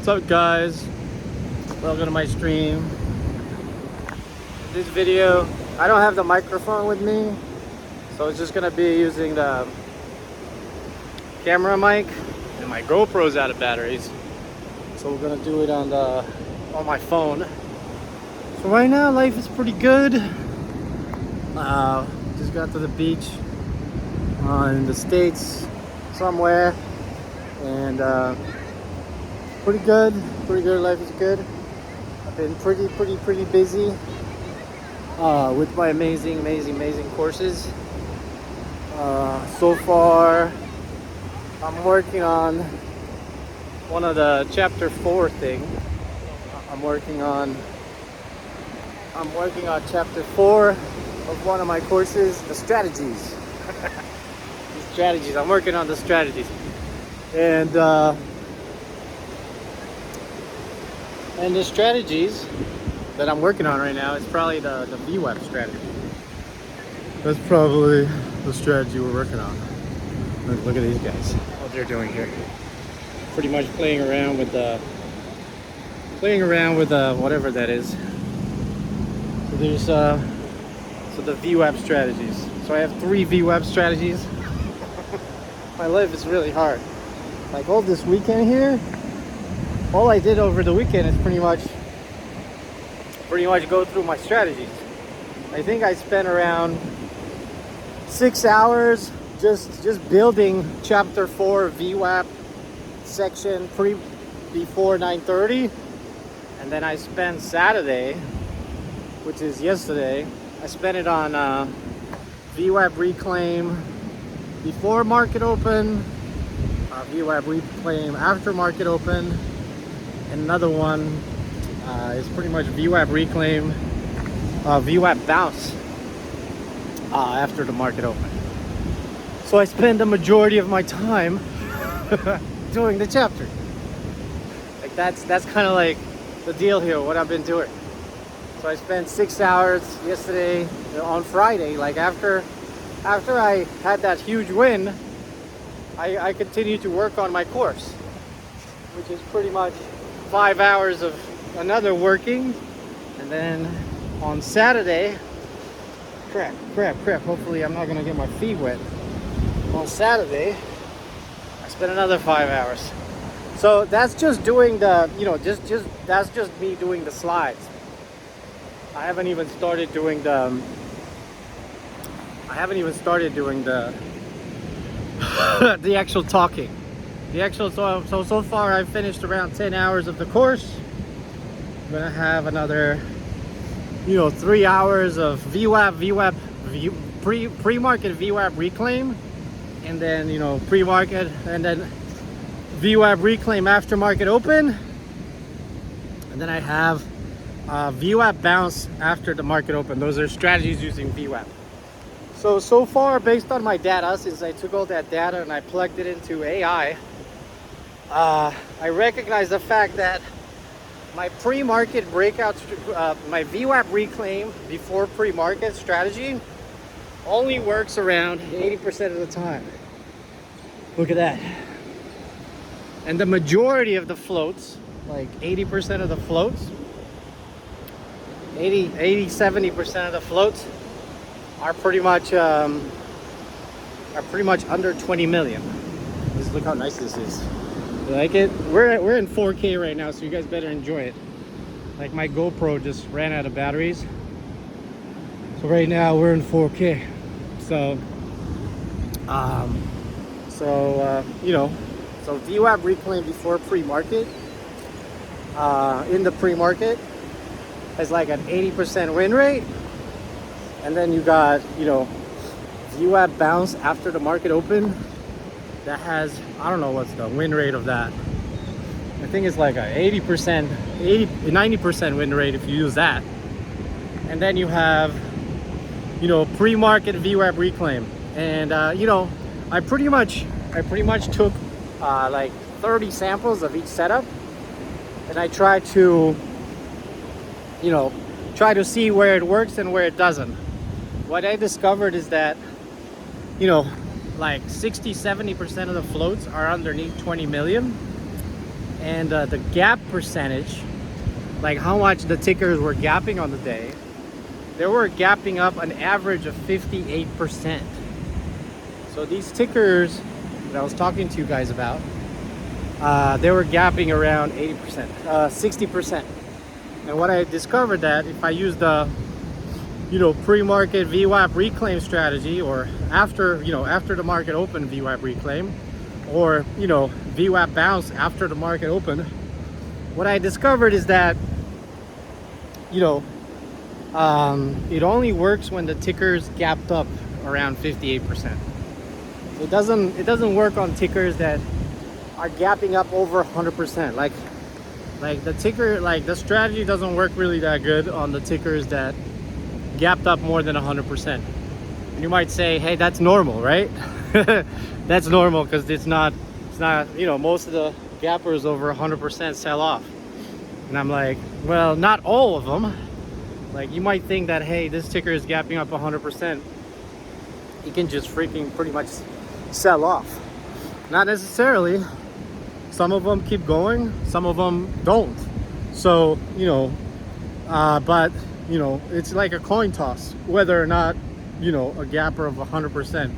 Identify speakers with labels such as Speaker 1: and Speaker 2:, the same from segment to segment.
Speaker 1: What's up, guys? Welcome to my stream. This video, I don't have the microphone with me, so it's just gonna be using the camera mic, and my GoPro's out of batteries, so we're gonna do it on my phone. So right now, life is pretty good. Just got to the beach in the States somewhere, and pretty good. Life is good. I've been pretty busy with my amazing courses. So far, I'm working on one of the chapter 4 thing. I'm working on chapter 4 of one of my courses, the strategies. The strategies. I'm working on the strategies, and the strategies that I'm working on right now is probably the VWAP strategy. That's probably the strategy we're working on. Look at these guys, what they're doing here. Pretty much playing around with whatever that is. So there's the VWAP strategies. So I have 3 VWAP strategies. My life is really hard. Like all this weekend here, all I did over the weekend is pretty much go through my strategies. I think I spent around 6 hours just building chapter 4 VWAP section before 9:30, and then I spent Saturday, which is yesterday, I spent it on VWAP reclaim before market open, VWAP reclaim after market open, and another one is pretty much VWAP reclaim, VWAP bounce after the market open. So I spend the majority of my time doing the chapter. Like that's kind of like the deal here, what I've been doing. So I spent 6 hours yesterday on Friday. Like after I had that huge win, I continued to work on my course, which is pretty much 5 hours of another working. And then on Saturday, crap, hopefully I'm not gonna get my feet wet. On Saturday, I spent another 5 hours. So that's just doing the, that's just me doing the slides. I haven't even started doing the the actual talking. So far I've finished around 10 hours of the course. I'm gonna have another 3 hours of VWAP pre-market VWAP reclaim, and then pre-market, and then VWAP reclaim after market open, and then I have VWAP bounce after the market open. Those are strategies using VWAP. So far, based on my data, since I took all that data and I plugged it into AI, I recognize the fact that my pre-market breakout, my VWAP reclaim before pre-market strategy only works around 80% of the time. Look at that. And the majority of the floats, like 80% of the floats, 70% of the floats are pretty much under 20 million. Just look how nice this is. You like it? We're in 4K right now, so you guys better enjoy it. Like my GoPro just ran out of batteries, so right now we're in 4K. So so VWAP reclaim before pre-market, in the pre-market has like an 80% win rate, and then you got VWAP bounce after the market open that has, I don't know what's the win rate of that. I think it's like a 90% win rate if you use that. And then you have pre-market VWAP reclaim, and I pretty much took like 30 samples of each setup, and I tried to see where it works and where it doesn't. What I discovered is that like 60-70% of the floats are underneath 20 million, and the gap percentage, like how much the tickers were gapping on the day, they were gapping up an average of 58%. So these tickers that I was talking to you guys about, they were gapping around 80%, 60%. And what I discovered that if I use the, pre-market VWAP reclaim strategy, or after the market open VWAP reclaim, or, VWAP bounce after the market open, what I discovered is that, it only works when the tickers gapped up around 58%. It doesn't work on tickers that are gapping up over 100%. Like the ticker, like the strategy doesn't work really that good on the tickers that gapped up more than 100%. And you might say, hey, that's normal, right? That's normal because it's not, most of the gappers over 100% sell off. And I'm like, well, not all of them. Like you might think that, hey, this ticker is gapping up 100%. You can just freaking pretty much sell off. Not necessarily. Some of them keep going, some of them don't. So, but, it's like a coin toss, whether or not, a gapper of 100%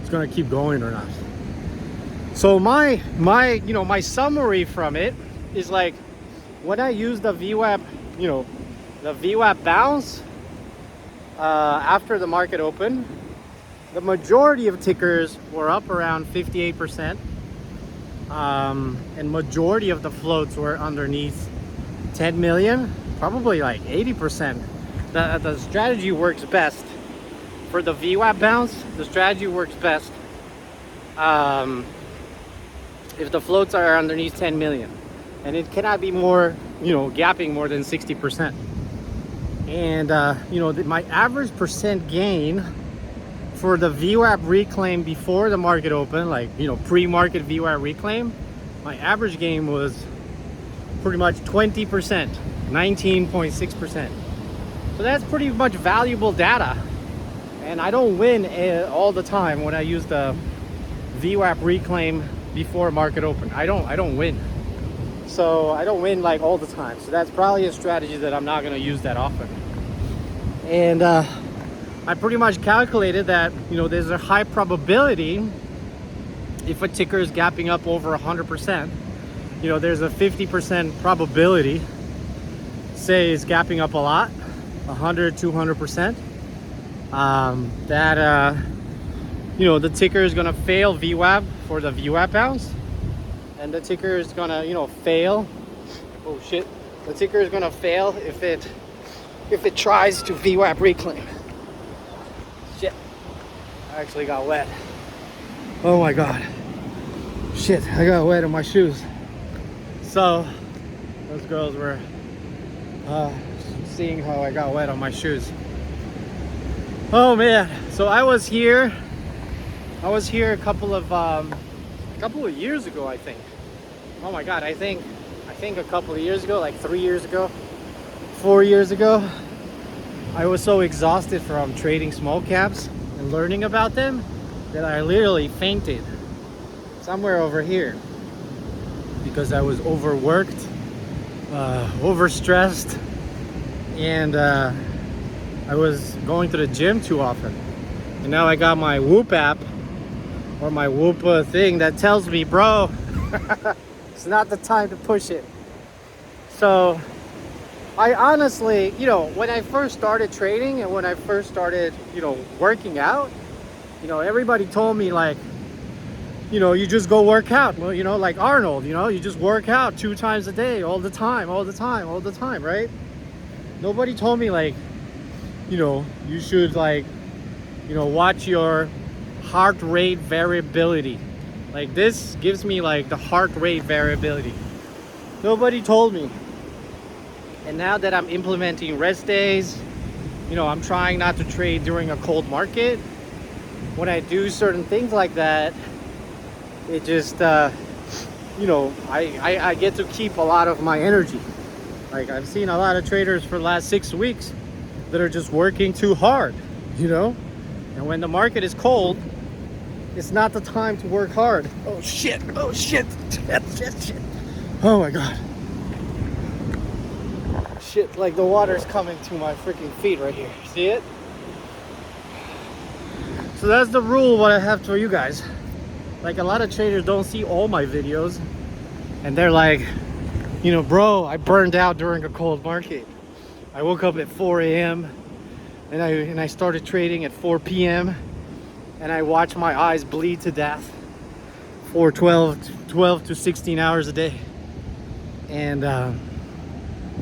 Speaker 1: is going to keep going or not. So my summary from it is like, when I use the VWAP, the VWAP bounce after the market open, the majority of tickers were up around 58%. And majority of the floats were underneath 10 million, probably like 80%. The strategy works best for the VWAP bounce. The strategy works best if the floats are underneath 10 million, and it cannot be more, gapping more than 60%. And my average percent gain for the VWAP reclaim before the market open, like, pre-market VWAP reclaim, my average gain was pretty much 20%, 19.6%. So that's pretty much valuable data. And I don't win all the time when I use the VWAP reclaim before market open. I don't win. So I don't win like all the time. So that's probably a strategy that I'm not going to use that often. And I pretty much calculated that, there's a high probability if a ticker is gapping up over 100%, there's a 50% probability, say it's gapping up a lot, 100, 200%, that, the ticker is going to fail VWAP for the VWAP bounce. And the ticker is going to, fail. Oh shit. The ticker is going to fail if it tries to VWAP reclaim. Shit. I actually got wet. Oh my god. Shit, I got wet in my shoes. So, those girls were seeing how I got wet on my shoes. Oh man. So I was here a couple of years ago, I think. Oh my god, I think a couple of years ago, like 3 years ago, 4 years ago. I was so exhausted from trading small caps and learning about them that I literally fainted somewhere over here because I was overworked, overstressed, and I was going to the gym too often. And now I got my VWAP app, or my VWAP thing that tells me, bro, it's not the time to push it. So I honestly, when I first started trading and when I first started, working out, everybody told me like, you just go work out. Well, like Arnold, you just work out 2 times a day, all the time, right? Nobody told me like, you should like, watch your heart rate variability. Like this gives me like the heart rate variability. Nobody told me. And now that I'm implementing rest days, I'm trying not to trade during a cold market. When I do certain things like that, it just, I get to keep a lot of my energy. Like I've seen a lot of traders for the last 6 weeks that are just working too hard, And when the market is cold, it's not the time to work hard. Oh shit, oh shit, shit. Oh my God. Shit, like the water's coming to my freaking feet right here. See it? So that's the rule what I have for you guys. Like a lot of traders don't see all my videos and they're like, you know, bro, I burned out during a cold market. I woke up at 4 a.m. and I started trading at 4 p.m. and I watched my eyes bleed to death for 12 to 16 hours a day. And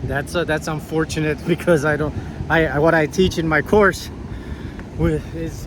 Speaker 1: that's unfortunate because what I teach in my course is